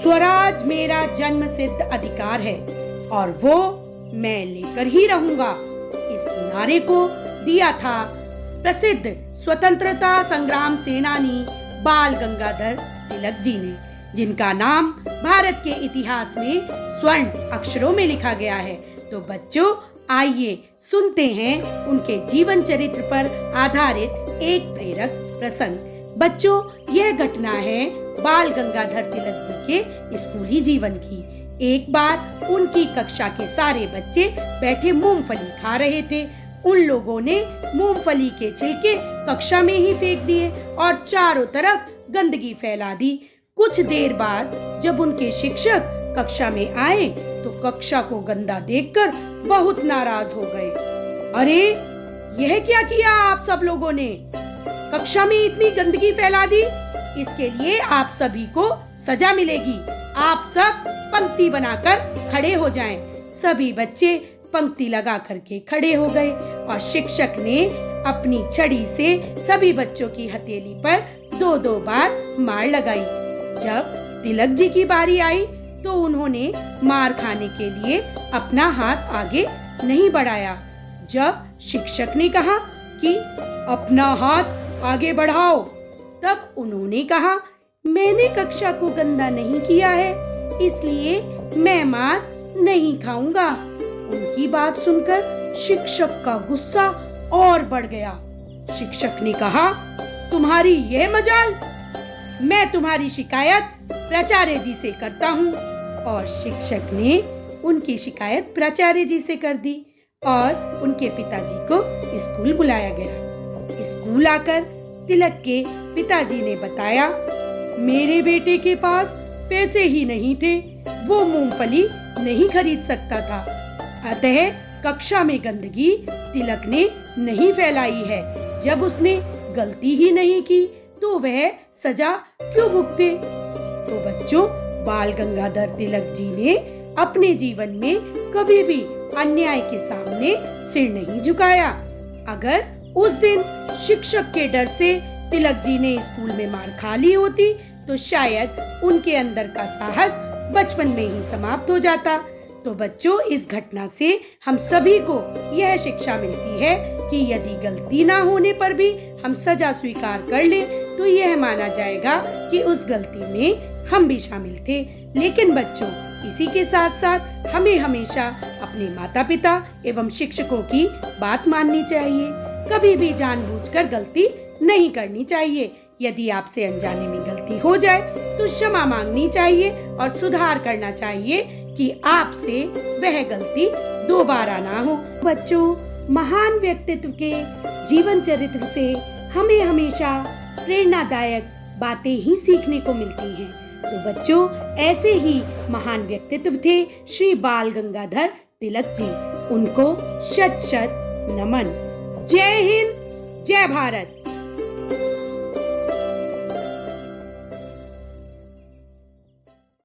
स्वराज मेरा जन्म सिद्ध अधिकार है और वो मैं लेकर ही रहूंगा। इस नारे को दिया था प्रसिद्ध स्वतंत्रता संग्राम सेनानी बाल गंगाधर तिलक जी ने, जिनका नाम भारत के इतिहास में स्वर्ण अक्षरों में लिखा गया है। तो बच्चों, आइए सुनते हैं उनके जीवन चरित्र पर आधारित एक प्रेरक प्रसंग। बच्चों, यह घटना है बाल गंगाधर तिलक जी के स्कूली जीवन की। एक बार उनकी कक्षा के सारे बच्चे बैठे मूंगफली खा रहे थे। उन लोगों ने मूंगफली के छिलके कक्षा में ही फेंक दिए और चारों तरफ गंदगी फैला दी। कुछ देर बाद जब उनके शिक्षक कक्षा में आए तो कक्षा को गंदा देखकर बहुत नाराज हो गए। अरे, यह क्या किया आप सब लोगों ने? कक्षा में इतनी गंदगी फैला दी। इसके लिए आप सभी को सजा मिलेगी। आप सब पंक्ति बनाकर खड़े हो जाएं। सभी बच्चे पंक्ति लगा करके खड़े हो गए और शिक्षक ने अपनी छड़ी से सभी बच्चों की हथेली पर 2-2 बार मार लगाई। जब तिलक जी की बारी आई तो उन्होंने मार खाने के लिए अपना हाथ आगे नहीं बढ़ाया। जब शिक्षक ने कहा कि अपना हाथ आगे बढ़ाओ, तब उन्होंने कहा, मैंने कक्षा को गंदा नहीं किया है, इसलिए मैं मार नहीं खाऊंगा। उनकी बात सुनकर शिक्षक का गुस्सा और बढ़ गया। शिक्षक ने कहा, तुम्हारी यह मजाल, मैं तुम्हारी शिकायत प्राचार्य जी से करता हूँ। और शिक्षक ने उनकी शिकायत प्राचार्य जी से कर दी और उनके पिताजी को स्कूल बुलाया गया। स्कूल आकर तिलक के पिताजी ने बताया, मेरे बेटे के पास पैसे ही नहीं थे, वो मूंगफली नहीं खरीद सकता था, अतः कक्षा में गंदगी तिलक ने नहीं फैलाई है। जब उसने गलती ही नहीं की तो वह सजा क्यों भुगते? तो बच्चों, बाल गंगाधर तिलक जी ने अपने जीवन में कभी भी अन्याय के सामने सिर नहीं झुकाया। अगर उस दिन शिक्षक के डर से तिलक जी ने स्कूल में मार खा ली होती तो शायद उनके अंदर का साहस बचपन में ही समाप्त हो जाता। तो बच्चों, इस घटना से हम सभी को यह शिक्षा मिलती है कि यदि गलती ना होने पर भी हम सजा स्वीकार कर लें तो यह माना जाएगा कि उस गलती में हम भी शामिल थे। लेकिन बच्चों, इसी के साथ साथ हमें हमेशा अपने माता पिता एवं शिक्षकों की बात माननी चाहिए। कभी भी जानबूझकर गलती नहीं करनी चाहिए। यदि आपसे अनजाने में गलती हो जाए तो क्षमा मांगनी चाहिए और सुधार करना चाहिए कि आपसे वह गलती दोबारा ना हो। बच्चों, महान व्यक्तित्व के जीवन चरित्र से हमें हमेशा प्रेरणादायक बातें ही सीखने को मिलती हैं। तो बच्चों, ऐसे ही महान व्यक्तित्व थे श्री बाल गंगाधर तिलक जी। उनको शत शत नमन। जय हिंद, जय भारत।